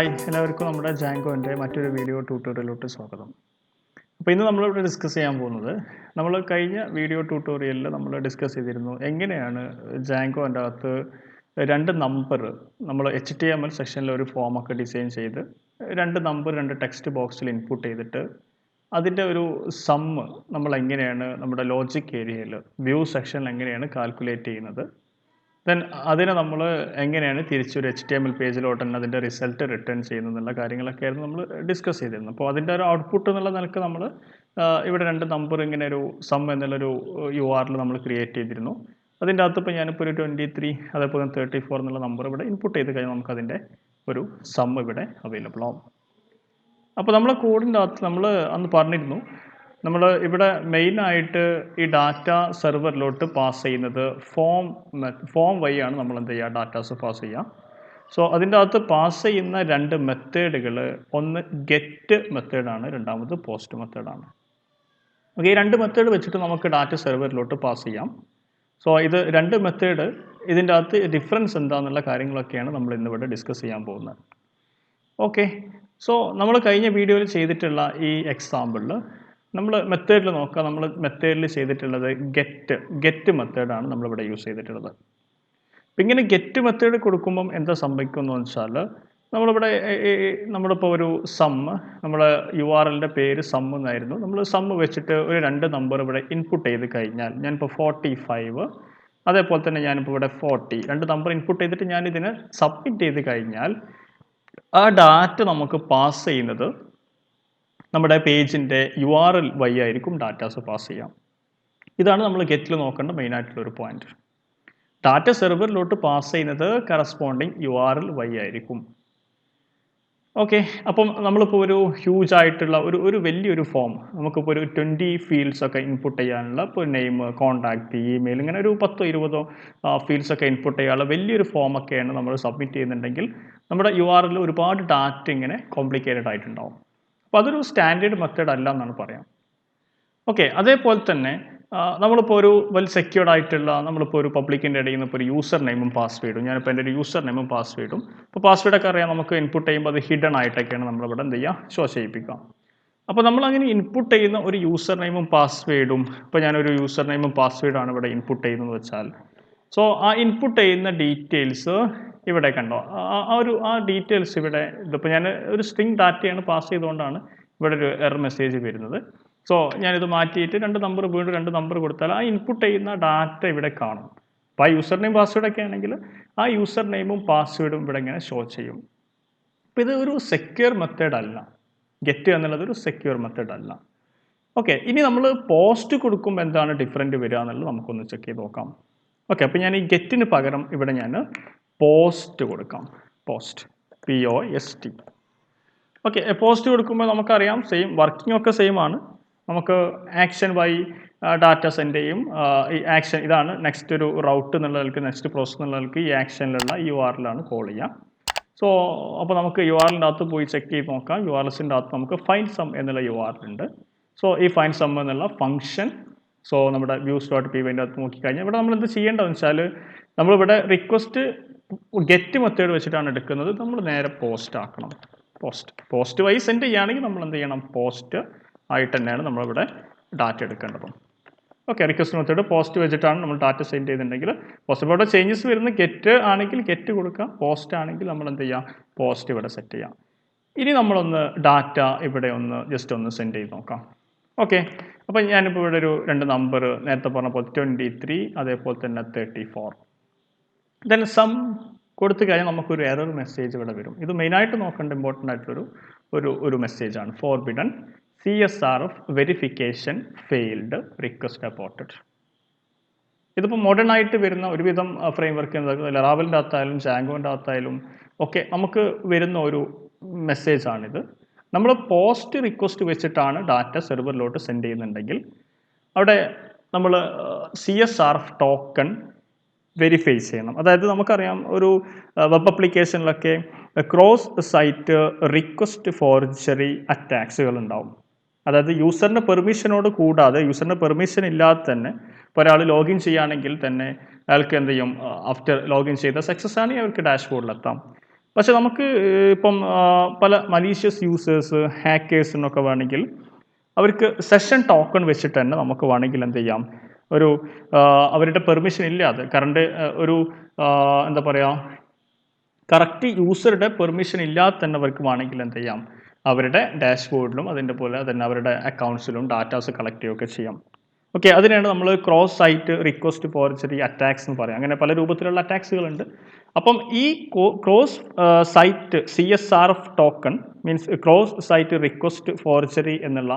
Hi എല്ലാവർക്കും നമ്മുടെ ജാങ്കോൻ്റെ മറ്റൊരു വീഡിയോ ട്യൂട്ടോറിയലിലോട്ട് സ്വാഗതം. അപ്പോൾ ഇന്ന് നമ്മളിവിടെ ഡിസ്കസ് ചെയ്യാൻ പോകുന്നത് നമ്മൾ കഴിഞ്ഞ വീഡിയോ ട്യൂട്ടോറിയലിൽ നമ്മൾ ഡിസ്കസ് ചെയ്തിരുന്നു എങ്ങനെയാണ് ജാങ്കോൻ്റെ അകത്ത് രണ്ട് നമ്പർ നമ്മൾ HTML സെക്ഷനിൽ ഒരു ഫോമൊക്കെ ഡിസൈൻ ചെയ്ത് രണ്ട് നമ്പർ രണ്ട് ടെക്സ്റ്റ് ബോക്സിൽ ഇൻപുട്ട് ചെയ്തിട്ട് അതിൻ്റെ ഒരു സമ്മ് നമ്മൾ എങ്ങനെയാണ് നമ്മുടെ ലോജിക് ഏരിയയിൽ വ്യൂ സെക്ഷനിൽ എങ്ങനെയാണ് കാൽക്കുലേറ്റ് ചെയ്യുന്നത്. ദെൻ അതിനെ നമ്മൾ എങ്ങനെയാണ് തിരിച്ചൊരു HTML പേജിലോട്ട് തന്നെ അതിൻ്റെ റിസൾട്ട് റിട്ടേൺ ചെയ്യുന്നതെന്നുള്ള കാര്യങ്ങളൊക്കെ ആയിരുന്നു നമ്മൾ ഡിസ്കസ് ചെയ്തിരുന്നത്. അപ്പോൾ അതിൻ്റെ ഒരു ഔട്ട്പുട്ട് എന്നുള്ള നിലക്ക് നമ്മൾ ഇവിടെ രണ്ട് നമ്പർ ഇങ്ങനെ ഒരു സം എന്നുള്ളൊരു URL നമ്മൾ ക്രിയേറ്റ് ചെയ്തിരുന്നു. അതിൻ്റെ അകത്ത് ഇപ്പോൾ ഞാനിപ്പോൾ ഒരു 23 അതേപോലെ 34 എന്നുള്ള നമ്പർ ഇവിടെ ഇൻപുട്ട് ചെയ്ത് കഴിഞ്ഞാൽ നമുക്കതിൻ്റെ ഒരു സം ഇവിടെ അവൈലബിൾ ആവും. അപ്പോൾ നമ്മളെ കോഡിൻ്റെ അകത്ത് നമ്മൾ അന്ന് പറഞ്ഞിരുന്നു നമ്മൾ ഇവിടെ മെയിനായിട്ട് ഈ ഡാറ്റ സെർവറിലോട്ട് പാസ് ചെയ്യുന്നത് ഫോം വഴിയാണ് നമ്മൾ എന്ത് ചെയ്യുക ഡാറ്റാസ് പാസ് ചെയ്യുക. സോ അതിൻ്റെ അകത്ത് പാസ് ചെയ്യുന്ന രണ്ട് മെത്തേഡുകൾ, ഒന്ന് ഗെറ്റ് മെത്തേഡാണ്, രണ്ടാമത് പോസ്റ്റ് മെത്തേഡാണ്. ഓക്കെ, ഈ രണ്ട് മെത്തേഡ് വെച്ചിട്ട് നമുക്ക് ഡാറ്റ സെർവറിലോട്ട് പാസ് ചെയ്യാം. സോ ഇത് രണ്ട് മെത്തേഡ്, ഇതിൻ്റെ അകത്ത് ഡിഫറൻസ് എന്താണെന്നുള്ള കാര്യങ്ങളൊക്കെയാണ് നമ്മൾ ഇന്നിവിടെ ഡിസ്കസ് ചെയ്യാൻ പോകുന്നത്. ഓക്കെ, സോ നമ്മൾ കഴിഞ്ഞ വീഡിയോയിൽ ചെയ്തിട്ടുള്ള ഈ എക്സാമ്പിളിൽ നമ്മൾ മെത്തേഡിൽ നോക്കാം. നമ്മൾ മെത്തേഡിൽ ചെയ്തിട്ടുള്ളത് ഗെറ്റ് മെത്തേഡാണ് നമ്മളിവിടെ യൂസ് ചെയ്തിട്ടുള്ളത്. അപ്പം ഇങ്ങനെ ഗെറ്റ് മെത്തേഡ് കൊടുക്കുമ്പം എന്താ സംഭവിക്കുമെന്ന് വെച്ചാൽ നമ്മളിപ്പോൾ ഒരു സമ്മ്, നമ്മുടെ URLൻ്റെ പേര് സം എന്നായിരുന്നു. നമ്മൾ സമ്മ് വെച്ചിട്ട് ഒരു രണ്ട് നമ്പർ ഇവിടെ ഇൻപുട്ട് ചെയ്ത് കഴിഞ്ഞാൽ, ഞാനിപ്പോൾ 45 അതേപോലെ തന്നെ ഞാനിപ്പോൾ ഇവിടെ 40 രണ്ട് നമ്പർ ഇൻപുട്ട് ചെയ്തിട്ട് ഞാനിതിനെ സബ്മിറ്റ് ചെയ്ത് കഴിഞ്ഞാൽ ആ ഡാറ്റ നമുക്ക് പാസ് ചെയ്യുന്നത് നമ്മുടെ പേജിൻ്റെ URL വഴി ആയിരിക്കും ഡാറ്റാസ് പാസ് ചെയ്യാം. ഇതാണ് നമ്മൾ ഗെറ്റിൽ നോക്കേണ്ട മെയിനായിട്ടുള്ളൊരു പോയിന്റ്. ഡാറ്റ സെർവറിലോട്ട് പാസ് ചെയ്യുന്നത് കറസ്പോണ്ടിങ് URL വഴി ആയിരിക്കും. ഓക്കെ, അപ്പം നമ്മളിപ്പോൾ ഒരു ഹ്യൂജ് ആയിട്ടുള്ള ഒരു വലിയൊരു ഫോം, നമുക്കിപ്പോൾ ഒരു 20 ഫീൽഡ്സ് ഒക്കെ ഇൻപുട്ട് ചെയ്യാനുള്ള, ഇപ്പോൾ നെയിം, കോൺടാക്റ്റ്, ഇമെയിൽ, ഇങ്ങനെ ഒരു 10-20 ഫീൽഡ്സ് ഒക്കെ ഇൻപുട്ട് ചെയ്യാനുള്ള വലിയൊരു ഫോമൊക്കെയാണ് നമ്മൾ സബ്മിറ്റ് ചെയ്യുന്നുണ്ടെങ്കിൽ നമ്മുടെ URL ഒരുപാട് ഡാറ്റ ഇങ്ങനെ കോംപ്ലിക്കേറ്റഡ് ആയിട്ടുണ്ടാവും. അപ്പോൾ അതൊരു സ്റ്റാൻഡേർഡ് മെത്തേഡ് അല്ല എന്നാണ് പറയാം. ഓക്കെ, അതേപോലെ തന്നെ നമ്മളിപ്പോൾ ഒരു സെക്യൂർഡ് ആയിട്ടുള്ള, നമ്മളിപ്പോൾ ഒരു പബ്ലിക്കിൻ്റെ ഇടയിൽ നിന്ന് ഇപ്പോൾ ഒരു യൂസർ നെയിമും പാസ്വേഡും, ഞാനിപ്പോൾ എൻ്റെ ഒരു യൂസർ നെയിമും പാസ്വേഡും, ഇപ്പോൾ പാസ്വേഡൊക്കെ അറിയാം, നമുക്ക് ഇൻപുട്ട് ചെയ്യുമ്പോൾ അത് ഹിഡൻ ആയിട്ടൊക്കെയാണ് നമ്മളിവിടെ എന്ത് ചെയ്യുക, ഷോ ചെയ്യിപ്പിക്കുക. അപ്പോൾ നമ്മളങ്ങനെ ഇൻപുട്ട് ചെയ്യുന്ന ഒരു യൂസർ നെയിമും പാസ്വേഡും, ഇപ്പോൾ ഞാനൊരു യൂസർ നെയിമും പാസ്വേഡാണ് ഇവിടെ ഇൻപുട്ട് ചെയ്യുന്നതെന്ന് വെച്ചാൽ, സോ ആ ഇൻപുട്ട് ചെയ്യുന്ന ഡീറ്റെയിൽസ് ഇവിടെ കണ്ടോ, ആ ഡീറ്റെയിൽസ് ഇവിടെ, ഇതിപ്പോൾ ഞാൻ ഒരു സ്ട്രിങ് ഡാറ്റയാണ് പാസ് ചെയ്തുകൊണ്ടാണ് ഇവിടെ ഒരു എറർ മെസ്സേജ് വരുന്നത്. സോ ഞാനിത് മാറ്റിയിട്ട് വീണ്ടും രണ്ട് നമ്പർ കൊടുത്താൽ ആ ഇൻപുട്ട് ചെയ്യുന്ന ഡാറ്റ ഇവിടെ കാണും. അപ്പോൾ ആ യൂസർ നെയിം പാസ്വേഡൊക്കെ ആണെങ്കിൽ ആ യൂസർ നെയിമും പാസ്വേഡും ഇവിടെ ഇങ്ങനെ ഷോ ചെയ്യും. അപ്പോൾ ഇത് ഒരു സെക്യൂർ മെത്തേഡ് അല്ല, ഗെറ്റ് എന്നുള്ളത് ഒരു സെക്യൂർ മെത്തേഡ് അല്ല. ഓക്കെ, ഇനി നമ്മൾ പോസ്റ്റ് കൊടുക്കുമ്പോൾ എന്താണ് ഡിഫറൻറ്റ് വരിക എന്നുള്ളത് നമുക്കൊന്ന് ചെക്ക് ചെയ്ത് നോക്കാം. ഓക്കെ, അപ്പോൾ ഞാൻ ഈ ഗെറ്റിന് പകരം ഇവിടെ ഞാൻ പോസ്റ്റ് കൊടുക്കാം. Post, POST. ഓക്കെ, പോസ്റ്റ് കൊടുക്കുമ്പോൾ നമുക്കറിയാം സെയിം വർക്കിംഗ് ഒക്കെ സെയിം ആണ്. നമുക്ക് ആക്ഷൻ വഴി ഡാറ്റ സെൻഡ് ചെയ്യും. ഈ ആക്ഷൻ ഇതാണ് നെക്സ്റ്റ് ഒരു റൗട്ട് എന്നുള്ളവർക്ക്, നെക്സ്റ്റ് പ്രോസസ് എന്നുള്ളവർക്ക് ഈ ആക്ഷനിലുള്ള URL ആണ് കോൾ ചെയ്യുക. സോ അപ്പോൾ നമുക്ക് URLൻ്റെ അകത്ത് പോയി ചെക്ക് ചെയ്ത് നോക്കാം. URLസിൻ്റെ അകത്ത് നമുക്ക് ഫൈൻഡ് സം എന്നുള്ള URL ഉണ്ട്. സോ ഈ ഫൈൻഡ് സം എന്നുള്ള ഫംഗ്ഷൻ, സോ നമ്മുടെ views.py അകത്ത് നോക്കിക്കഴിഞ്ഞാൽ ഇവിടെ നമ്മൾ എന്ത് ചെയ്യേണ്ടതെന്ന് വെച്ചാൽ, നമ്മളിവിടെ റിക്വസ്റ്റ് ഗെറ്റ് മെത്തേഡ് വെച്ചിട്ടാണ് എടുക്കുന്നത്, നമ്മൾ നേരെ പോസ്റ്റ് ആക്കണം. പോസ്റ്റ് വഴി സെൻഡ് ചെയ്യുകയാണെങ്കിൽ നമ്മൾ എന്ത് ചെയ്യണം, പോസ്റ്റ് ആയിട്ട് തന്നെയാണ് നമ്മളിവിടെ ഡാറ്റ എടുക്കേണ്ടത്. ഓക്കെ, റിക്വസ്റ്റ് മെത്തേഡ് പോസ്റ്റ് വെച്ചിട്ടാണ് നമ്മൾ ഡാറ്റ സെൻഡ് ചെയ്തിട്ടുണ്ടെങ്കിൽ പോസ്റ്റ്. ഇവിടെ ചേഞ്ചസ് വരുന്ന ഗെറ്റ് ആണെങ്കിൽ ഗെറ്റ് കൊടുക്കാം, പോസ്റ്റ് ആണെങ്കിൽ നമ്മൾ എന്ത് ചെയ്യാം, പോസ്റ്റ് ഇവിടെ സെറ്റ് ചെയ്യാം. ഇനി നമ്മളൊന്ന് ഡാറ്റ ഇവിടെ ജസ്റ്റ് ഒന്ന് സെൻഡ് ചെയ്ത് നോക്കാം. ഓക്കെ, അപ്പോൾ ഞാനിപ്പോൾ ഇവിടെ ഒരു രണ്ട് നമ്പർ നേരത്തെ പറഞ്ഞ പോലെ 23 അതേപോലെ തന്നെ 34 ദെൻ സം കൊടുത്തു കഴിഞ്ഞാൽ നമുക്കൊരു എറർ മെസ്സേജ് ഇവിടെ വരും. ഇത് മെയിനായിട്ട് നോക്കേണ്ട ഇമ്പോർട്ടൻ്റ് ആയിട്ടുള്ളൊരു മെസ്സേജാണ്. Forbidden CSRF verification failed, request aborted. ഇതിപ്പോൾ മോഡേൺ ആയിട്ട് വരുന്ന ഒരുവിധം ഫ്രെയിം വർക്ക്, ലറാവലിൻ്റെ അകത്തായാലും ജാങ്കോൻ്റെ അകത്തായാലും ഒക്കെ നമുക്ക് വരുന്ന ഒരു മെസ്സേജാണിത്. നമ്മൾ പോസ്റ്റ് റിക്വസ്റ്റ് വെച്ചിട്ടാണ് ഡാറ്റ സെർവറിലോട്ട് സെൻഡ് ചെയ്യുന്നുണ്ടെങ്കിൽ അവിടെ നമ്മൾ CSRF ടോക്കൺ വെരിഫൈ ചെയ്യണം. അതായത് നമുക്കറിയാം ഒരു വെബ് അപ്ലിക്കേഷനിലൊക്കെ ക്രോസ് സൈറ്റ് റിക്വസ്റ്റ് ഫോർജറി അറ്റാക്സുകൾ ഉണ്ടാവും. അതായത് യൂസറിൻ്റെ പെർമിഷനോട് കൂടാതെ, യൂസറിൻ്റെ പെർമിഷൻ ഇല്ലാതെ തന്നെ ഇപ്പോൾ ഒരാൾ ലോഗിൻ ചെയ്യുകയാണെങ്കിൽ തന്നെ അയാൾക്ക് എന്ത് ചെയ്യും, ആഫ്റ്റർ ലോഗിൻ ചെയ്ത സക്സസ് ആണെങ്കിൽ അവർക്ക് ഡാഷ്ബോർഡിലെത്താം. പക്ഷെ നമുക്ക് ഇപ്പം പല മലീഷ്യസ് യൂസേഴ്സ് ഹാക്കേഴ്സിനൊക്കെ വേണമെങ്കിൽ അവർക്ക് സെഷൻ ടോക്കൺ വെച്ചിട്ട് തന്നെ നമുക്ക് വേണമെങ്കിൽ എന്ത് ചെയ്യാം, ഒരു അവരുടെ പെർമിഷൻ ഇല്ലാതെ ഒരു എന്താ പറയുക, കറക്റ്റ് യൂസറുടെ പെർമിഷൻ ഇല്ലാതെ തന്നെ അവർക്ക് വേണമെങ്കിൽ എന്ത് ചെയ്യാം, അവരുടെ ഡാഷ്ബോർഡിലും അതിൻ്റെ പോലെ തന്നെ അവരുടെ അക്കൗണ്ട്സിലും ഡാറ്റാസ് കളക്ട് ചെയ്യുകയൊക്കെ ചെയ്യാം. ഓക്കെ, അതിനാണ് നമ്മൾ cross site request forgery attacks എന്ന് പറയാം. അങ്ങനെ പല രൂപത്തിലുള്ള അറ്റാക്സുകളുണ്ട്. അപ്പം ഈ cross site CSRF token means cross site request forgery എന്നുള്ള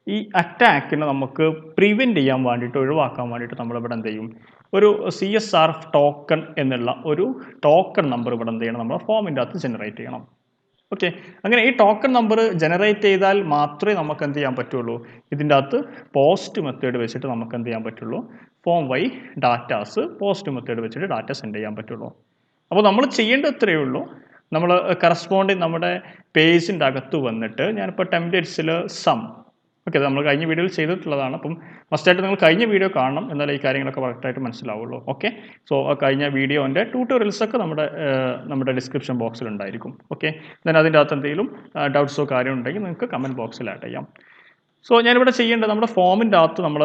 ഈ അറ്റാക്കിനെ നമുക്ക് പ്രിവെൻറ്റ് ചെയ്യാൻ വേണ്ടിയിട്ട്, ഒഴിവാക്കാൻ വേണ്ടിയിട്ട് നമ്മളിവിടെ എന്ത് ചെയ്യും, ഒരു CSRF ടോക്കൺ എന്നുള്ള ഒരു ടോക്കൺ നമ്പർ ഇവിടെ എന്ത് ചെയ്യണം, നമ്മുടെ ഫോമിൻ്റെ അകത്ത് ജനറേറ്റ് ചെയ്യണം. ഓക്കെ, അങ്ങനെ ഈ ടോക്കൺ നമ്പർ ജനറേറ്റ് ചെയ്താൽ മാത്രമേ നമുക്ക് എന്ത് ചെയ്യാൻ പറ്റുള്ളൂ, ഇതിൻ്റെ അകത്ത് പോസ്റ്റ് മെത്തേഡ് വെച്ചിട്ട് നമുക്ക് എന്ത് ചെയ്യാൻ പറ്റുള്ളൂ, ഫോം വഴി ഡാറ്റാസ് പോസ്റ്റ് മെത്തേഡ് വെച്ചിട്ട് ഡാറ്റ സെൻഡ് ചെയ്യാൻ പറ്റുള്ളൂ. അപ്പോൾ നമ്മൾ ചെയ്യേണ്ടത് ഇത്രയേ ഉള്ളൂ, നമ്മൾ കറസ്പോണ്ടിങ് നമ്മുടെ പേജിൻ്റെ അകത്ത് വന്നിട്ട്, ഞാനിപ്പോൾ ടെംപ്ലേറ്റ്സിൽ സം, ഓക്കെ, നമ്മൾ കഴിഞ്ഞ വീഡിയോയിൽ ചെയ്തിട്ടുള്ളതാണ്. അപ്പം മസ്റ്റായിട്ട് നിങ്ങൾ കഴിഞ്ഞ വീഡിയോ കാണണം, എന്നാലേ ഈ കാര്യങ്ങളൊക്കെ കറക്റ്റായിട്ട് മനസ്സിലാവുള്ളൂ. ഓക്കെ, സോ കഴിഞ്ഞ വീഡിയോൻ്റെ ട്യൂട്ടോറിയൽസൊക്കെ നമ്മുടെ ഡിസ്ക്രിപ്ഷൻ ബോക്സിൽ ഉണ്ടായിരിക്കും. ഓക്കെ, ദെൻ അതിൻ്റെ അകത്ത് എന്തെങ്കിലും ഡൗട്ട്സോ കാര്യം ഉണ്ടെങ്കിൽ നിങ്ങൾക്ക് കമൻറ്റ് ബോക്സിൽ ആഡ് ചെയ്യാം. സോ ഞാനിവിടെ ചെയ്യേണ്ടത്, നമ്മുടെ ഫോമിൻ്റെ അകത്ത് നമ്മൾ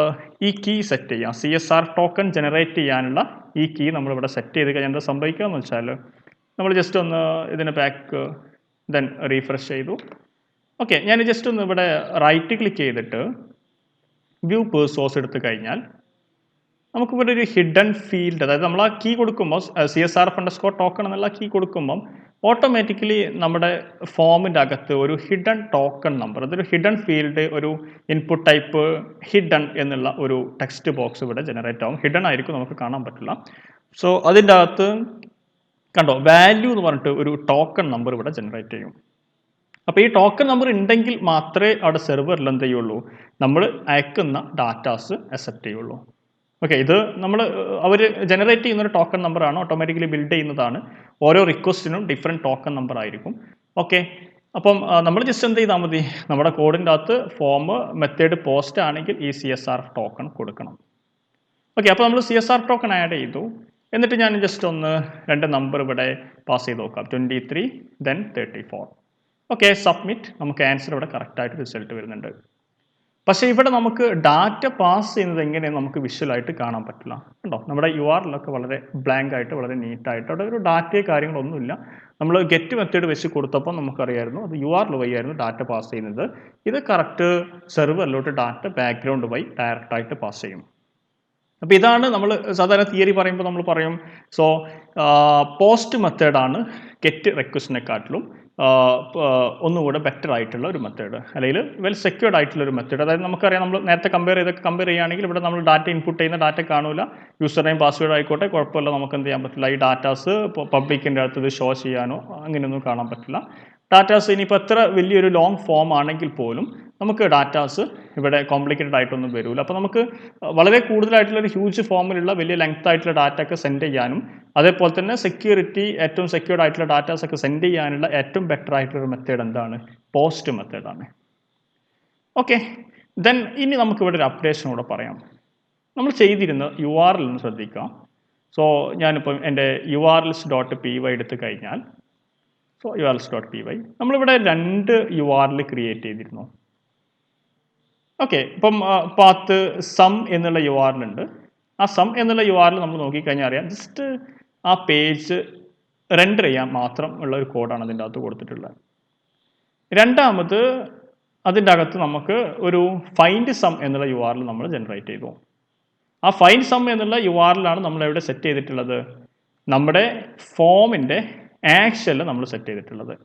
ഈ കീ സെറ്റ് ചെയ്യാം. CSR ടോക്കൺ ജനറേറ്റ് ചെയ്യാനുള്ള ഈ കീ നമ്മളിവിടെ സെറ്റ് ചെയ്ത് കഴിഞ്ഞാൽ എന്താ സംഭവിക്കുക എന്ന് വെച്ചാൽ, നമ്മൾ ജസ്റ്റ് ഒന്ന് ഇതിന് ബാക്ക് ദെൻ റീഫ്രഷ് ചെയ്തു. ഓക്കെ, ഞാൻ ജസ്റ്റ് ഒന്ന് ഇവിടെ റൈറ്റ് ക്ലിക്ക് ചെയ്തിട്ട് വ്യൂ പേർ സോഴ്സ് എടുത്തു കഴിഞ്ഞാൽ നമുക്കിവിടെ ഒരു ഹിഡൻ ഫീൽഡ്, അതായത് നമ്മൾ ആ കീ കൊടുക്കുമ്പോൾ CSRF_ ടോക്കൺ എന്നുള്ള കീ കൊടുക്കുമ്പം ഓട്ടോമാറ്റിക്കലി നമ്മുടെ ഫോമിൻ്റെ അകത്ത് ഒരു ഹിഡൻ ടോക്കൺ നമ്പർ, അതൊരു ഹിഡൻ ഫീൽഡ്, ഒരു ഇൻപുട്ട് ടൈപ്പ് ഹിഡൻ എന്നുള്ള ഒരു ടെക്സ്റ്റ് ബോക്സ് ഇവിടെ ജനറേറ്റ് ആവും. ഹിഡൻ ആയിരിക്കും, നമുക്ക് കാണാൻ പറ്റില്ല. സോ അതിൻ്റെ അകത്ത് കണ്ടോ, വാല്യൂ എന്ന് പറഞ്ഞിട്ട് ഒരു ടോക്കൺ നമ്പർ ഇവിടെ ജനറേറ്റ് ചെയ്യും. അപ്പോൾ ഈ ടോക്കൺ നമ്പർ ഉണ്ടെങ്കിൽ മാത്രമേ അവിടെ സെർവറിൽ എന്ത് ചെയ്യുള്ളൂ, നമ്മൾ അയക്കുന്ന ഡാറ്റാസ് അക്സെപ്റ്റ് ചെയ്യുള്ളൂ. ഓക്കെ, ഇത് അവർ ജനറേറ്റ് ചെയ്യുന്ന ഒരു ടോക്കൺ നമ്പറാണ്, ഓട്ടോമാറ്റിക്കലി ബിൽഡ് ചെയ്യുന്നതാണ്. ഓരോ റിക്വസ്റ്റിനും ഡിഫറെൻറ്റ് ടോക്കൺ നമ്പർ ആയിരിക്കും. ഓക്കെ, അപ്പം നമ്മൾ ജസ്റ്റ് എന്ത് ചെയ്താൽ മതി, നമ്മുടെ കോഡിൻ്റെ അകത്ത് ഫോം മെത്തേഡ് പോസ്റ്റ് ആണെങ്കിൽ ഈ CSRF ടോക്കൺ കൊടുക്കണം. ഓക്കെ, അപ്പോൾ നമ്മൾ CSRF ടോക്കൺ ആഡ് ചെയ്തു. എന്നിട്ട് ഞാൻ ജസ്റ്റ് ഒന്ന് 2 നമ്പർ ഇവിടെ പാസ് ചെയ്ത് നോക്കാം, 23 ദെൻ 34. Okay, submit. നമുക്ക് ആൻസർ ഇവിടെ കറക്റ്റായിട്ട് റിസൾട്ട് വരുന്നുണ്ട്. പക്ഷേ ഇവിടെ നമുക്ക് ഡാറ്റ പാസ് ചെയ്യുന്നത് എങ്ങനെയെന്ന് നമുക്ക് വിഷ്വലായിട്ട് കാണാൻ പറ്റില്ല. കണ്ടോ, നമ്മുടെ URL വളരെ ബ്ലാങ്ക് ആയിട്ട്, വളരെ നീറ്റായിട്ട്, അവിടെ ഒരു ഡാറ്റയോ കാര്യങ്ങളൊന്നുമില്ല. നമ്മൾ ഗെറ്റ് മെത്തേഡ് വെച്ച് കൊടുത്തപ്പോൾ നമുക്കറിയായിരുന്നു അത് URL വഴിയായിരുന്നു ഡാറ്റ പാസ് ചെയ്യുന്നത്. ഇത് കറക്റ്റ് സെർവറിലോട്ട് ഡാറ്റ ബാക്ക്ഗ്രൗണ്ട് വഴി ഡയറക്റ്റായിട്ട് പാസ് ചെയ്യും. അപ്പോൾ ഇതാണ് നമ്മൾ സാധാരണ തിയറി പറയുമ്പോൾ നമ്മൾ പറയും, സോ പോസ്റ്റ് മെത്തേഡാണ് ഗെറ്റ് റിക്വസ്റ്റിനെക്കാട്ടിലും ഒന്നുകൂടെ ബെറ്റർ ആയിട്ടുള്ള ഒരു മെത്തേഡ്, അല്ലെങ്കിൽ വെൽ സെക്യൂർഡ് ആയിട്ടുള്ള ഒരു മെത്തേഡ്. അതായത് നമുക്കറിയാം, നമ്മൾ നേരത്തെ കമ്പയർ ചെയ്യുകയാണെങ്കിൽ ഇവിടെ നമ്മൾ ഡാറ്റ ഇൻപുട്ട് ചെയ്യുന്ന ഡാറ്റ കാണൂല, യൂസർ നെയിം പാസ്വേഡ് ആയിക്കോട്ടെ കുഴപ്പമില്ല, നമുക്ക് എന്ത് ചെയ്യാൻ പറ്റില്ല, ഈ ഡാറ്റാസ് പബ്ലിക്കിൻ്റെ അടുത്ത് ഇത് ഷോ ചെയ്യാനോ അങ്ങനെയൊന്നും കാണാൻ പറ്റില്ല. ഡാറ്റാസ് ഇനിയിപ്പോൾ എത്ര വലിയൊരു ലോങ് ഫോം ആണെങ്കിൽ പോലും നമുക്ക് ഡാറ്റാസ് ഇവിടെ കോംപ്ലിക്കേറ്റഡ് ആയിട്ടൊന്നും വരില്ല. അപ്പോൾ നമുക്ക് വളരെ കൂടുതലായിട്ടുള്ള ഒരു ഹ്യൂജ് ഫോമിലുള്ള വലിയ ലെങ്ത് ആയിട്ടുള്ള ഡാറ്റ ഒക്കെ സെൻഡ് ചെയ്യാനും, അതേപോലെ തന്നെ സെക്യൂരിറ്റി ഏറ്റവും സെക്യൂർഡ് ആയിട്ടുള്ള ഡാറ്റാസ് ഒക്കെ സെൻഡ് ചെയ്യാനുള്ള ഏറ്റവും ബെറ്റർ ആയിട്ടുള്ള ഒരു മെത്തേഡ് എന്താണ്, പോസ്റ്റ് മെത്തേഡാണ്. ഓക്കെ, ദെൻ ഇനി നമുക്കിവിടെ ഒരു അപ്ഡേഷൻ കൂടെ പറയാം. നമ്മൾ ചെയ്തിരുന്ന URL എന്ന് ശ്രദ്ധിക്കാം. സോ ഞാനിപ്പം എൻ്റെ urls.py എടുത്തു കഴിഞ്ഞാൽ, സോ urls.py നമ്മളിവിടെ 2 URL ക്രിയേറ്റ് ചെയ്തിരുന്നു. ഓക്കെ, ഇപ്പം പാത്ത് സം എന്നുള്ള URL ഉണ്ട്. ആ സം എന്നുള്ള URL നമ്മൾ നോക്കിക്കഴിഞ്ഞാൽ അറിയാം, ജസ്റ്റ് ആ പേജ് റെൻഡർ ചെയ്യാൻ മാത്രം ഉള്ള ഒരു കോഡാണ് അതിൻ്റെ അകത്ത് കൊടുത്തിട്ടുള്ളത്. രണ്ടാമത് അതിൻ്റെ അകത്ത് നമുക്ക് ഒരു ഫൈൻഡ് സം എന്നുള്ള URL നമ്മൾ ജനറേറ്റ് ചെയ്തു. ആ ഫൈൻഡ് സം എന്നുള്ള URL ആണ് നമ്മൾ എവിടെ സെറ്റ് ചെയ്തിട്ടുള്ളത്, നമ്മുടെ ഫോമിൻ്റെ ആക്ഷനിൽ നമ്മൾ സെറ്റ് ചെയ്തിട്ടുള്ളത്.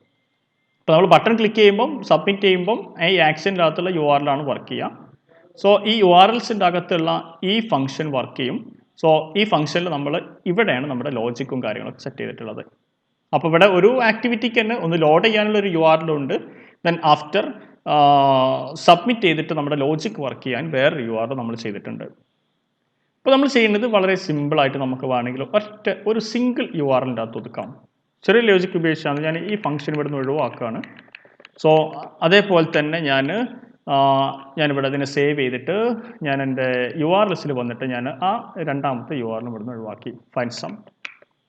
അപ്പോൾ നമ്മൾ ബട്ടൺ ക്ലിക്ക് ചെയ്യുമ്പം സബ്മിറ്റ് ചെയ്യുമ്പം ഈ ആക്ഷൻ്റെ അകത്തുള്ള URL ആണ് വർക്ക് ചെയ്യുക. സോ ഈ URLസിൻ്റെ അകത്തുള്ള ഈ ഫംഗ്ഷൻ വർക്ക് ചെയ്യും. സോ ഈ ഫംഗ്ഷനിൽ നമ്മൾ ഇവിടെയാണ് നമ്മുടെ ലോജിക്കും കാര്യങ്ങളൊക്കെ സെറ്റ് ചെയ്തിട്ടുള്ളത്. അപ്പോൾ ഇവിടെ ഒരു ആക്ടിവിറ്റിക്ക് തന്നെ ഒന്ന് ലോഡ് ചെയ്യാനുള്ള ഒരു URL ഉണ്ട്. ദെൻ ആഫ്റ്റർ സബ്മിറ്റ് ചെയ്തിട്ട് നമ്മുടെ ലോജിക്ക് വർക്ക് ചെയ്യാൻ വേറൊരു URL നമ്മൾ ചെയ്തിട്ടുണ്ട്. അപ്പോൾ നമ്മൾ ചെയ്യുന്നത് വളരെ സിമ്പിളായിട്ട് നമുക്ക് വേണമെങ്കിൽ ഒരു സിംഗിൾ URLൻ്റെ അകത്ത് ഒതുക്കാം. ചെറിയ ലോജിക്ക് ഉപയോഗിച്ചാണ് ഞാൻ ഈ ഫംഗ്ഷൻ ഇവിടെ നിന്ന് ഒഴിവാക്കുകയാണ്. സോ അതേപോലെ തന്നെ ഞാനിവിടെ അതിനെ സേവ് ചെയ്തിട്ട് ഞാൻ എൻ്റെ URLസിൽ വന്നിട്ട് ഞാൻ ആ രണ്ടാമത്തെ URL ഇവിടെ നിന്ന് ഒഴിവാക്കി, ഫൈൻഡ് സം.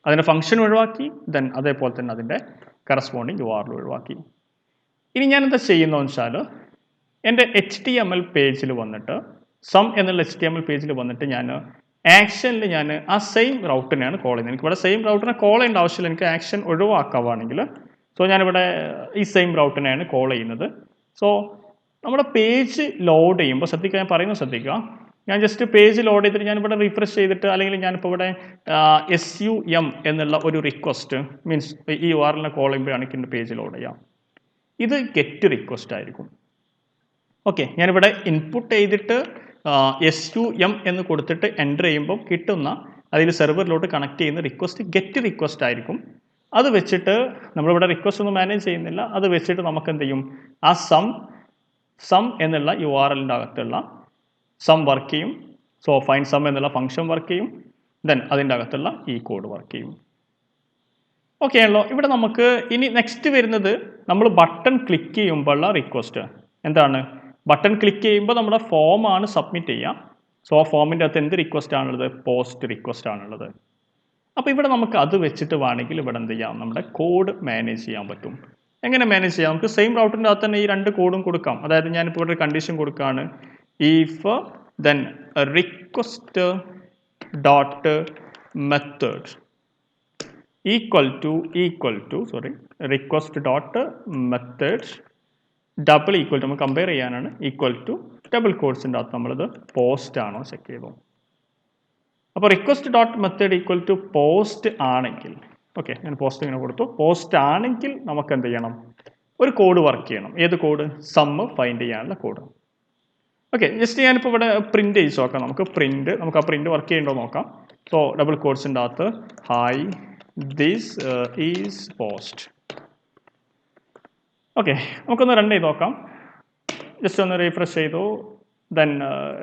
അതിൻ്റെ ഫംഗ്ഷൻ ഒഴിവാക്കി, ദെൻ അതേപോലെ തന്നെ അതിൻ്റെ കറസ്പോണ്ടിങ് URL ഒഴിവാക്കി. ഇനി ഞാൻ എന്താ ചെയ്യുന്നതെന്ന് വെച്ചാൽ എൻ്റെ HTML പേജിൽ വന്നിട്ട് സം എന്നുള്ള HTML പേജിൽ വന്നിട്ട് ഞാൻ ആക്ഷനിൽ ഞാൻ ആ സെയിം റൗട്ടിനെയാണ് കോൾ ചെയ്യുന്നത്. എനിക്ക് ഇവിടെ സെയിം റൗട്ടിനെ കോൾ ചെയ്യേണ്ട ആവശ്യമില്ല, എനിക്ക് ആക്ഷൻ ഒഴിവാക്കാവാണെങ്കിൽ. സോ ഞാനിവിടെ ഈ സെയിം റൗട്ടിനെയാണ് കോൾ ചെയ്യുന്നത്. സോ നമ്മുടെ പേജ് ലോഡ് ചെയ്യുമ്പോൾ ശ്രദ്ധിക്കുക, ഞാൻ പറയുന്നത് ശ്രദ്ധിക്കുക. ഞാൻ ജസ്റ്റ് പേജ് ലോഡ് ചെയ്തിട്ട് ഞാനിവിടെ റിഫ്രഷ് ചെയ്തിട്ട് അല്ലെങ്കിൽ ഞാനിപ്പോൾ ഇവിടെ SUM എന്നുള്ള ഒരു റിക്വസ്റ്റ് മീൻസ് ഈ URL കോൾ ചെയ്യുമ്പോഴാണ് എനിക്ക് പേജ് ലോഡ് ചെയ്യാം. ഇത് ഗെറ്റ് റിക്വസ്റ്റ് ആയിരിക്കും. ഓക്കെ, ഞാനിവിടെ ഇൻപുട്ട് ചെയ്തിട്ട് SUM എന്ന് കൊടുത്തിട്ട് എൻ്റർ ചെയ്യുമ്പോൾ കിട്ടുന്ന അതിൽ സെർവറിലോട്ട് കണക്ട് ചെയ്യുന്ന റിക്വസ്റ്റ് ഗെറ്റ് റിക്വസ്റ്റ് ആയിരിക്കും. അത് വെച്ചിട്ട് നമ്മളിവിടെ റിക്വസ്റ്റ് ഒന്നും മാനേജ് ചെയ്യുന്നില്ല. അത് വെച്ചിട്ട് നമുക്ക് എന്ത് ചെയ്യും, ആ സം എന്നുള്ള URLൻ്റെ അകത്തുള്ള സം വർക്ക് ചെയ്യും. സോ ഫൈൻഡ് സം എന്നുള്ള ഫംഗ്ഷൻ വർക്ക് ചെയ്യും. ദെൻ അതിൻ്റെ അകത്തുള്ള ഈ കോഡ് വർക്ക് ചെയ്യും. ഓക്കെ ആണല്ലോ. ഇവിടെ നമുക്ക് ഇനി നെക്സ്റ്റ് വരുന്നത് നമ്മൾ ബട്ടൺ ക്ലിക്ക് ചെയ്യുമ്പോഴുള്ള റിക്വസ്റ്റ് എന്താണ്? ബട്ടൺ ക്ലിക്ക് ചെയ്യുമ്പോൾ നമ്മുടെ ഫോമാണ് സബ്മിറ്റ് ചെയ്യുക. സോ ആ ഫോമിൻ്റെ അകത്ത് എന്ത് റിക്വസ്റ്റ് ആണുള്ളത്? പോസ്റ്റ് റിക്വസ്റ്റ് ആണുള്ളത്. അപ്പോൾ ഇവിടെ നമുക്ക് അത് വെച്ചിട്ട് വേണമെങ്കിൽ ഇവിടെ എന്ത് ചെയ്യാം, നമ്മുടെ കോഡ് മാനേജ് ചെയ്യാൻ പറ്റും. എങ്ങനെ മാനേജ് ചെയ്യാം? നമുക്ക് സെയിം റൗട്ടിൻ്റെ അകത്ത് തന്നെ ഈ രണ്ട് കോഡും കൊടുക്കാം. അതായത് ഞാനിപ്പോൾ ഇവിടെ ഒരു കണ്ടീഷൻ കൊടുക്കുകയാണ്, if then request dot method equal to request dot method double equal to, നമ്മൾ കമ്പയർ ചെയ്യാനാണ്, ഈക്വൽ ടു ഡബിൾ കോഡ്സിൻ്റെ അകത്ത് നമ്മളിത് പോസ്റ്റ് ആണോ ചെക്ക് ചെയ്തു. അപ്പോൾ request dot method equal to post ആണെങ്കിൽ, ഓക്കെ ഞാൻ പോസ്റ്റ് ഇങ്ങനെ കൊടുത്തു, പോസ്റ്റ് ആണെങ്കിൽ നമുക്ക് എന്ത് ചെയ്യണം, ഒരു കോഡ് വർക്ക് ചെയ്യണം. ഏത് കോഡ്? സമ്മ് ഫൈൻഡ് ചെയ്യാനുള്ള കോഡ്. ഓക്കെ, ജസ്റ്റ് ഞാനിപ്പോൾ ഇവിടെ പ്രിന്റ് ചെയ്ത് നോക്കാം. നമുക്ക് ആ പ്രിന്റ് വർക്ക് ചെയ്യണ്ടോ നോക്കാം. സോ ഡബിൾ കോഡ്സിൻ്റെ അകത്ത് hi this is post. Okay, നമുക്കൊന്ന് റൺ ചെയ്ത് നോക്കാം. ജസ്റ്റ് ഒന്ന് റീഫ്രഷ് ചെയ്തു. ദെൻ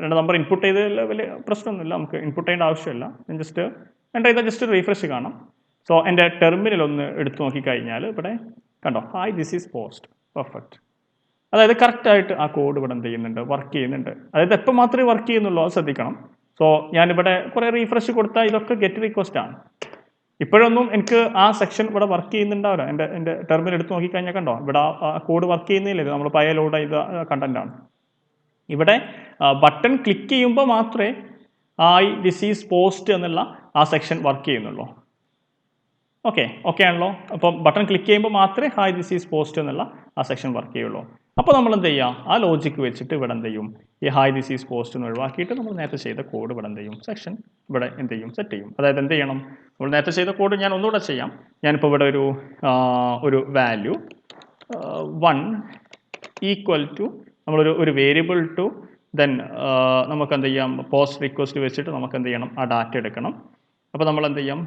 രണ്ട് നമ്പർ ഇൻപുട്ട് ചെയ്തതിൽ വലിയ പ്രശ്നമൊന്നുമില്ല, നമുക്ക് ഇൻപുട്ട് ചെയ്യേണ്ട ആവശ്യമില്ല. ഞാൻ ജസ്റ്റ് എൻ്റർ ചെയ്താൽ ജസ്റ്റ് റീഫ്രഷ് കാണാം. സോ എൻ്റെ ടെർമിനൽ ഒന്ന് എടുത്തു നോക്കിക്കഴിഞ്ഞാൽ ഇവിടെ കണ്ടോ, hi this is post. Perfect. അതായത് കറക്റ്റായിട്ട് ആ കോഡ് ഇവിടെ എന്ത് ചെയ്യുന്നുണ്ട്, വർക്ക് ചെയ്യുന്നുണ്ട്. അതായത് എപ്പോൾ മാത്രമേ വർക്ക് ചെയ്യുന്നുള്ളൂ അത് ശ്രദ്ധിക്കണം. സോ ഞാനിവിടെ കുറേ റീഫ്രഷ് കൊടുത്താൽ ഇതൊക്കെ ഗെറ്റ് റിക്വസ്റ്റ് ആണ്. ഇപ്പോഴൊന്നും എനിക്ക് ആ സെക്ഷൻ ഇവിടെ വർക്ക് ചെയ്യുന്നുണ്ടാവില്ല. എൻ്റെ ടെർമിനൽ എടുത്ത് നോക്കിക്കഴിഞ്ഞാൽ കണ്ടോ, ഇവിടെ ആ കോഡ് വർക്ക് ചെയ്യുന്നില്ല. ഇത് നമ്മൾ പഴയ ലോഡ് ചെയ്ത കണ്ടന്റ് ആണ്. ഇവിടെ ബട്ടൺ ക്ലിക്ക് ചെയ്യുമ്പോൾ മാത്രമേ ദിസ് ഈസ് പോസ്റ്റ് എന്നുള്ള ആ സെക്ഷൻ വർക്ക് ചെയ്യുന്നുള്ളൂ. ഓക്കെ ആണല്ലോ. അപ്പം ബട്ടൺ ക്ലിക്ക് ചെയ്യുമ്പോൾ മാത്രമേ ഹായ് ദിസ് ഈസ് പോസ്റ്റ് എന്നുള്ള ആ സെക്ഷൻ വർക്ക് ചെയ്യുള്ളൂ. അപ്പോൾ നമ്മൾ എന്ത് ചെയ്യുക, ആ ലോജിക്ക് വെച്ചിട്ട് ഇവിടെ എന്ത് ചെയ്യും, ഈ ഹായ് ദിസ് ഈസ് പോസ്റ്റ് എന്ന് ഒഴിവാക്കിയിട്ട് നമ്മൾ നേരത്തെ ചെയ്ത കോഡ് ഇവിടെ എന്ത് ചെയ്യും, സെക്ഷൻ ഇവിടെ എന്ത് ചെയ്യും, സെറ്റ് ചെയ്യും. അതായത് എന്ത് ചെയ്യണം, നമ്മൾ നേരത്തെ ചെയ്ത കോഡ് ഞാൻ ഒന്നുകൂടെ ചെയ്യാം. ഞാനിപ്പോൾ ഇവിടെ ഒരു വാല്യൂ 1 ഈക്വൽ ടു നമ്മളൊരു വേരിയബിൾ ടു ദെൻ നമുക്ക് എന്ത് ചെയ്യാം, പോസ്റ്റ് റിക്വസ്റ്റ് വെച്ചിട്ട് നമുക്ക് എന്ത് ചെയ്യണം, ആ ഡാറ്റ എടുക്കണം. അപ്പോൾ നമ്മൾ എന്ത് ചെയ്യാം,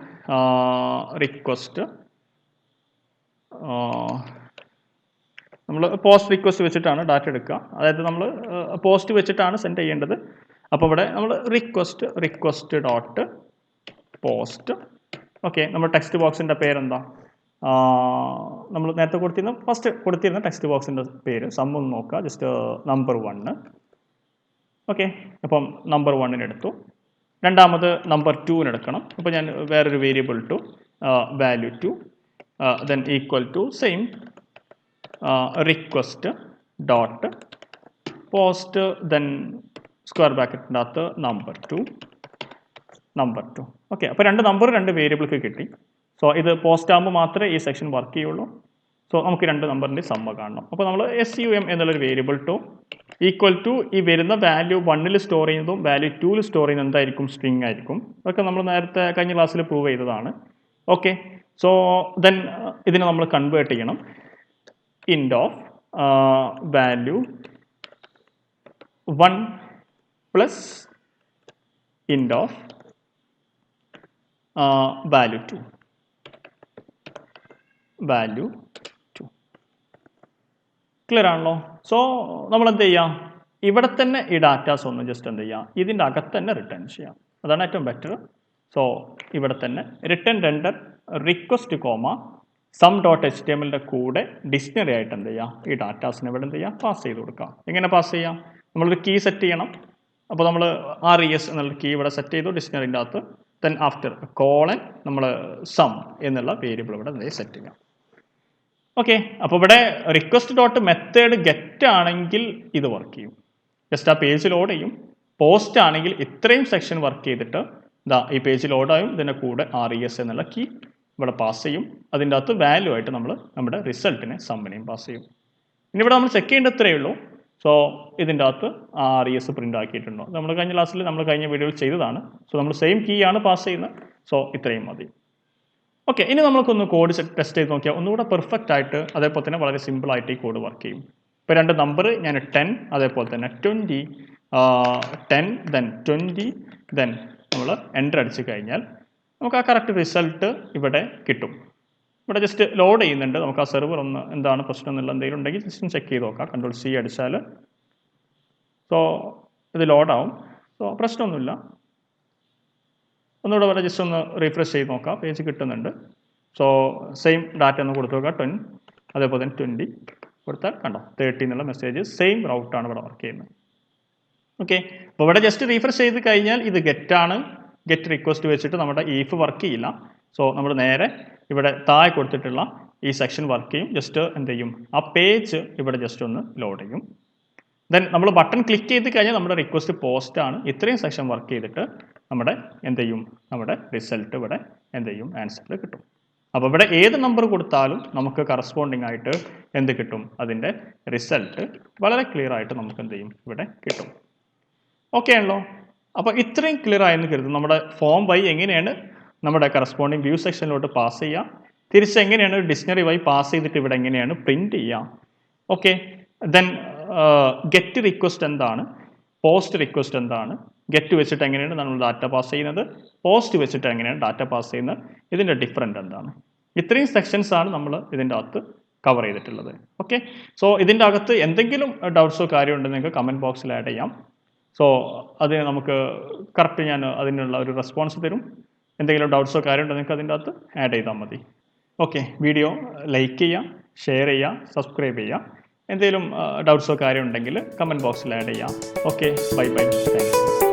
റിക്വസ്റ്റ് നമ്മൾ പോസ്റ്റ് റിക്വസ്റ്റ് വെച്ചിട്ടാണ് ഡാറ്റ എടുക്കുക. അതായത് നമ്മൾ പോസ്റ്റ് വെച്ചിട്ടാണ് സെൻഡ് ചെയ്യേണ്ടത്. അപ്പോൾ ഇവിടെ നമ്മൾ റിക്വസ്റ്റ് ഡോട്ട് പോസ്റ്റ്. ഓക്കെ, നമ്മൾ ടെക്സ്റ്റ് ബോക്സിൻ്റെ പേരെന്താ, നമ്മൾ നേരത്തെ ഫസ്റ്റ് കൊടുത്തിരുന്ന ടെക്സ്റ്റ് ബോക്സിൻ്റെ പേര് സം ഒന്ന് നോക്കുക, ജസ്റ്റ് നമ്പർ 1. ഓക്കെ, അപ്പം നമ്പർ 1 എടുത്തു. രണ്ടാമത് നമ്പർ 2 എടുക്കണം. അപ്പോൾ ഞാൻ വേറൊരു variable to value 2 then equal to same request dot post then square ബ്രാക്കറ്റിൻ്റെ അകത്ത് നമ്പർ 2. ഓക്കെ, അപ്പോൾ രണ്ട് വേരിയബിൾക്ക് കിട്ടി. സോ ഇത് പോസ്റ്റ് ആകുമ്പോൾ മാത്രമേ ഈ സെക്ഷൻ വർക്ക് ചെയ്യുള്ളൂ. സോ നമുക്ക് രണ്ട് നമ്പറിൻ്റെ സമ്മ കാണണം. അപ്പോൾ നമ്മൾ SUM എന്നുള്ളൊരു വേരിയബിൾ ടു ഈക്വൽ ടു ഈ വരുന്ന വാല്യൂ 1 സ്റ്റോർ ചെയ്യുന്നതും വാല്യൂ 2 സ്റ്റോർ ചെയ്യുന്നത് എന്തായിരിക്കും, സ്ട്രിങ് ആയിരിക്കും. അതൊക്കെ നമ്മൾ നേരത്തെ കഴിഞ്ഞ ക്ലാസ്സിൽ പ്രൂവ് ചെയ്തതാണ്. ഓക്കെ, സോ ദെൻ ഇതിനെ നമ്മൾ കൺവേർട്ട് ചെയ്യണം. ഇൻഡ് ഓഫ് വാല്യൂ 1 പ്ലസ് ഇൻഡ് ഓഫ് വാല്യൂ 2. ക്ലിയർ ആണല്ലോ. സോ നമ്മൾ എന്ത് ചെയ്യാം, ഇവിടെ തന്നെ ഈ ഡാറ്റാസ് ഒന്ന് ജസ്റ്റ് എന്ത് ചെയ്യാം, ഇതിൻ്റെ അകത്ത് തന്നെ റിട്ടേൺ ചെയ്യാം. അതാണ് ഏറ്റവും ബെറ്റർ. സോ ഇവിടെ തന്നെ return render request comma some dot HTML കൂടെ ഡിക്ഷണറി ആയിട്ട് എന്ത് ചെയ്യാം, ഈ ഡാറ്റാസിനെ ഇവിടെ എന്ത് ചെയ്യാം, പാസ് ചെയ്ത് കൊടുക്കാം. എങ്ങനെ പാസ് ചെയ്യാം, നമ്മളൊരു കീ സെറ്റ് ചെയ്യണം. അപ്പോൾ നമ്മൾ RES എന്നുള്ള കീ ഇവിടെ സെറ്റ് ചെയ്തു ഡിക്ഷണറിൻ്റെ അകത്ത്. ദെൻ ആഫ്റ്റർ കോളൻ നമ്മൾ സം എന്നുള്ള വേരിയബിൾ ഇവിടെ സെറ്റ് ചെയ്യാം. ഓക്കെ, അപ്പോൾ ഇവിടെ റിക്വസ്റ്റ് ഡോട്ട് മെത്തേഡ് ഗെറ്റ് ആണെങ്കിൽ ഇത് വർക്ക് ചെയ്യും. ജസ്റ്റ് ആ പേജ് ലോഡ് ചെയ്യും. പോസ്റ്റ് ആണെങ്കിൽ ഇത്രയും സെക്ഷൻ വർക്ക് ചെയ്തിട്ട് ഈ പേജ് ലോഡായും ഇതിൻ്റെ കൂടെ RES എന്നുള്ള കീ ഇവിടെ പാസ് ചെയ്യും. അതിൻ്റെ അകത്ത് വാല്യൂ ആയിട്ട് നമ്മൾ നമ്മുടെ റിസൾട്ടിനെ സമ്മിനെയും പാസ് ചെയ്യും. ഇനി ഇവിടെ നമ്മൾ ചെക്ക് ചെയ്യേണ്ട ഇത്രയേ ഉള്ളൂ. സോ ഇതിൻ്റെ അകത്ത് RES പ്രിൻ്റ് ആക്കിയിട്ടുണ്ടോ? നമ്മൾ കഴിഞ്ഞ ക്ലാസ്സിൽ നമ്മൾ കഴിഞ്ഞ വീഡിയോയിൽ ചെയ്തതാണ്. സോ നമ്മൾ സെയിം കീ ആണ് പാസ് ചെയ്യുന്നത്. സോ ഇത്രയും മതി. ഓക്കെ, ഇനി നമുക്കൊന്ന് കോഡ് ടെസ്റ്റ് ചെയ്ത് നോക്കിയാൽ ഒന്നുകൂടെ പെർഫെക്റ്റ് ആയിട്ട് അതേപോലെ തന്നെ വളരെ സിമ്പിൾ ആയിട്ട് ഈ കോഡ് വർക്ക് ചെയ്യും. ഇപ്പോൾ രണ്ട് നമ്പർ ഞാൻ 10 അതേപോലെ തന്നെ 20 10 ദെൻ 20 ദെൻ നമ്മൾ എൻ്റർ അടിച്ച് കഴിഞ്ഞാൽ നമുക്ക് ആ കറക്റ്റ് റിസൾട്ട് ഇവിടെ കിട്ടും. ഇവിടെ ജസ്റ്റ് ലോഡ് ചെയ്യുന്നുണ്ട്. നമുക്ക് ആ സെർവർ ഒന്ന് എന്താണ് പ്രശ്നം എന്നുള്ള എന്തെങ്കിലും ഉണ്ടെങ്കിൽ ജസ്റ്റ് ഒന്ന് ചെക്ക് ചെയ്ത് നോക്കാം. Ctrl+C അടിച്ചാൽ സോ ഇത് ലോഡാവും. സോ പ്രശ്നമൊന്നുമില്ല. ഒന്നുകൂടെ വളരെ ജസ്റ്റ് ഒന്ന് റീഫ്രഷ് ചെയ്ത് നോക്കാം. പേജ് കിട്ടുന്നുണ്ട്. സോ സെയിം ഡാറ്റ ഒന്ന് കൊടുത്തു നോക്കാം. 10 അതേപോലെ തന്നെ 20 കൊടുത്താൽ കണ്ടോ 30 എന്നുള്ള മെസ്സേജ് സെയിം റൗട്ടാണ് ഇവിടെ വർക്ക് ചെയ്യുന്നത്. ഓക്കെ, അപ്പോൾ ഇവിടെ ജസ്റ്റ് റീഫ്രഷ് ചെയ്ത് കഴിഞ്ഞാൽ ഇത് ഗെറ്റ് ആണ്. ഗെറ്റ് റിക്വസ്റ്റ് വെച്ചിട്ട് നമ്മുടെ ഈഫ് വർക്ക് ചെയ്യില്ല. സോ നമ്മൾ നേരെ ഇവിടെ താഴെ കൊടുത്തിട്ടുള്ള ഈ സെക്ഷൻ വർക്ക് ചെയ്യും. ജസ്റ്റ് എന്ത് ചെയ്യും, ആ പേജ് ഇവിടെ ജസ്റ്റ് ഒന്ന് ലോഡ് ചെയ്യും. ദെൻ നമ്മൾ ബട്ടൺ ക്ലിക്ക് ചെയ്ത് കഴിഞ്ഞാൽ നമ്മുടെ റിക്വസ്റ്റ് പോസ്റ്റ് ആണ്. ഇത്രയും സെക്ഷൻ വർക്ക് ചെയ്തിട്ട് നമ്മുടെ എന്ത് ചെയ്യും, നമ്മുടെ റിസൾട്ട് ഇവിടെ എന്ത് ചെയ്യും, ആൻസറിൽ കിട്ടും. അപ്പോൾ ഇവിടെ ഏത് നമ്പർ കൊടുത്താലും നമുക്ക് കറസ്പോണ്ടിങ് ആയിട്ട് എന്ത് കിട്ടും, അതിൻ്റെ റിസൾട്ട് വളരെ ക്ലിയർ ആയിട്ട് നമുക്ക് എന്ത് ചെയ്യും ഇവിടെ കിട്ടും. ഓക്കെ ആണല്ലോ. അപ്പോൾ ഇത്രയും ക്ലിയർ ആയെന്ന് കരുതും. നമ്മുടെ ഫോം വഴി എങ്ങനെയാണ് നമ്മുടെ കറസ്പോണ്ടിങ് വ്യൂ സെക്ഷനിലോട്ട് പാസ് ചെയ്യുക, തിരിച്ച് എങ്ങനെയാണ് ഡിക്ഷണറി വഴി പാസ് ചെയ്തിട്ട് ഇവിടെ എങ്ങനെയാണ് പ്രിന്റ് ചെയ്യുക. ഓക്കെ, ദെൻ ഗെറ്റ് റിക്വസ്റ്റ് എന്താണ്, പോസ്റ്റ് റിക്വസ്റ്റ് എന്താണ്, ഗെറ്റ് വെച്ചിട്ട് എങ്ങനെയാണ് നമ്മൾ ഡാറ്റ പാസ് ചെയ്യുന്നത്, പോസ്റ്റ് വെച്ചിട്ട് എങ്ങനെയാണ് ഡാറ്റ പാസ് ചെയ്യുന്നത്, ഇതിൻ്റെ ഡിഫറൻറ്റ് എന്താണ്. ഇത്രയും സെക്ഷൻസ് ആണ് നമ്മൾ ഇതിൻ്റെ അകത്ത് കവർ ചെയ്തിട്ടുള്ളത്. ഓക്കെ, സോ ഇതിൻ്റെ അകത്ത് എന്തെങ്കിലും ഡൗട്ട്സോ കാര്യമോ ഉണ്ടെങ്കിൽ നിങ്ങൾക്ക് കമൻറ്റ് ബോക്സിൽ ആഡ് ചെയ്യാം. സോ അത് നമുക്ക് കറക്റ്റ് ഞാൻ അതിനുള്ള ഒരു റെസ്പോൺസ് തരും. എന്തെങ്കിലും ഡൗട്ട്സോ കാര്യം ഉണ്ടെങ്കിൽ നിങ്ങൾക്ക് അതിൻ്റെ അകത്ത് ആഡ് ചെയ്താൽ മതി. ഓക്കെ, വീഡിയോ ലൈക്ക് ചെയ്യുക, ഷെയർ ചെയ്യുക, സബ്സ്ക്രൈബ് ചെയ്യുക. എന്തെങ്കിലും ഡൗട്ട്സോ കാര്യം ഉണ്ടെങ്കിൽ കമൻറ്റ് ബോക്സിൽ ആഡ് ചെയ്യാം. Okay, bye bye, thank you.